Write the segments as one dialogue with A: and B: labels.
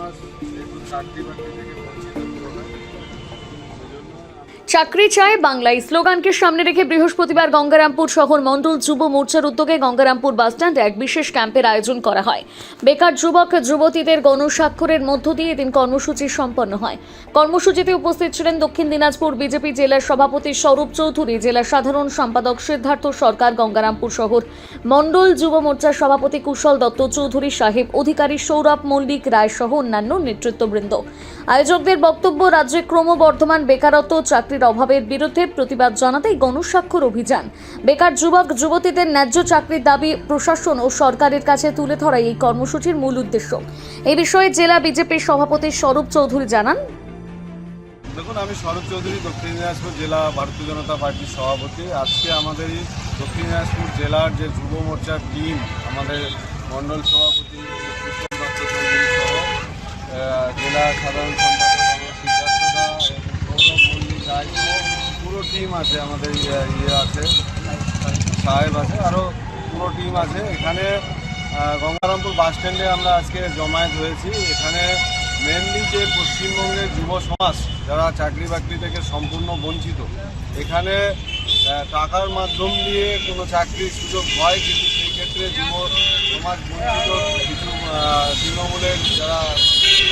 A: সমাজ একটু চাকরি বাকরি থেকে বঞ্চিত পুরোটা।
B: চাকরি চায় বাংলায় স্লোগানকে সামনে রেখে বৃহস্পতিবার গঙ্গারামপুর শহর মণ্ডল যুব মোর্চার উদ্যোগে গঙ্গারামপুর বাসস্ট্যান্ডে এক বিশেষ ক্যাম্পের আয়োজন করা হয়। বেকার যুবক যুবতীদের গণস্বাক্ষরের মধ্য দিয়ে এদিন কর্মসূচি সম্পন্ন হয়। কর্মসূচিতে উপস্থিত ছিলেন দক্ষিণ দিনাজপুর বিজেপি জেলার সভাপতি স্বরূপ চৌধুরী, জেলা সাধারণ সম্পাদক সিদ্ধার্থ সরকার, গঙ্গারামপুর শহর মণ্ডল যুব মোর্চার সভাপতি কুশল দত্ত চৌধুরী সাহেব, অধিকারী সৌরভ মল্লিক রায় সহ অন্যান্য নেতৃত্ববৃন্দ। আয়োজকদের বক্তব্য, রাজ্যে ক্রমবর্ধমান বেকারত্ব, চাকরির অভাবের বিরুদ্ধে প্রতিবাদ জানাতেই গণস্বাক্ষর অভিযান। বেকার যুবক যুবতীদের ন্যায্য চাকরির দাবি প্রশাসন ও সরকারের কাছে তুলে ধরাই এই কর্মসূচির মূল উদ্দেশ্য। এই বিষয়ে জেলা বিজেপির সভাপতি স্বরূপ চৌধুরী জানান,
A: দেখুন, আমি স্বরূপ চৌধুরী, দক্ষিণ দিনাজপুর জেলা ভারতীয় জনতা পার্টির সভাপতি। আজকে আমাদের এই দক্ষিণ দিনাজপুর জেলার যে যুব মোর্চার টিম, আমাদের মণ্ডল সভাপতি কুশল দত্ত চৌধুরী সহ জেলা সাধারণ সম্পাদক সিদ্ধার্থ দা এবং সৌরভ মল্লিক রায় সহ পুরো টিম আছে, আমাদের আছে সাহেব আছে, আরও পুরো টিম আছে। এখানে গঙ্গারামপুর বাস স্ট্যান্ডে আমরা আজকে জমায়েত হয়েছি। এখানে মেনলি যে পশ্চিমবঙ্গের যুব সমাজ যারা চাকরি বাকরি থেকে সম্পূর্ণ বঞ্চিত, এখানে টাকার মাধ্যম দিয়ে কোনো চাকরির সুযোগ হয়, কিন্তু সেই ক্ষেত্রে যুব সমাজ বঞ্চিত কিছু তৃণমূলের যারা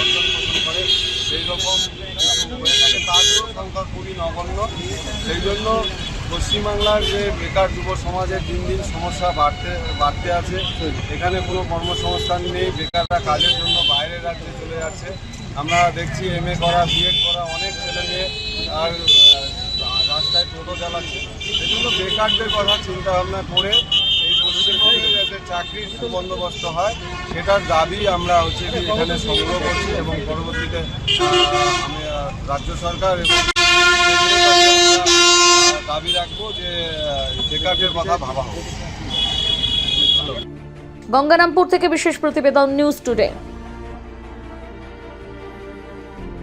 A: অর্জন পোষণ করে সেই রকম কিছু হয়ে থাকে, তাদেরও সংখ্যা খুবই নগণ্য। সেই জন্য পশ্চিমবাংলার যে বেকার যুব সমাজের দিন দিন সমস্যা বাড়তে আছে। এখানে কোনো কর্মসংস্থান নেই, বেকাররা কাজের জন্য বাইরের রাজ্যে চলে যাচ্ছে। আমরা দেখছি MA করা, BEd করা অনেক ছেলে মেয়ে আর রাস্তায় টোটো চালাচ্ছে। সেই জন্য বেকারদের কথা চিন্তা ভাবনা করে এই পশ্চিমবঙ্গে যাতে চাকরির সুবন্দোবস্ত হয় সেটার দাবি আমরা এখানে সংগ্রহ করছি এবং পরবর্তীতে আমি রাজ্য সরকার এবং দাবি রাখবো যে বেকারদের কথা ভাবা হোক।
B: গঙ্গারামপুর থেকে বিশেষ প্রতিবেদন, নিউজ টুডে।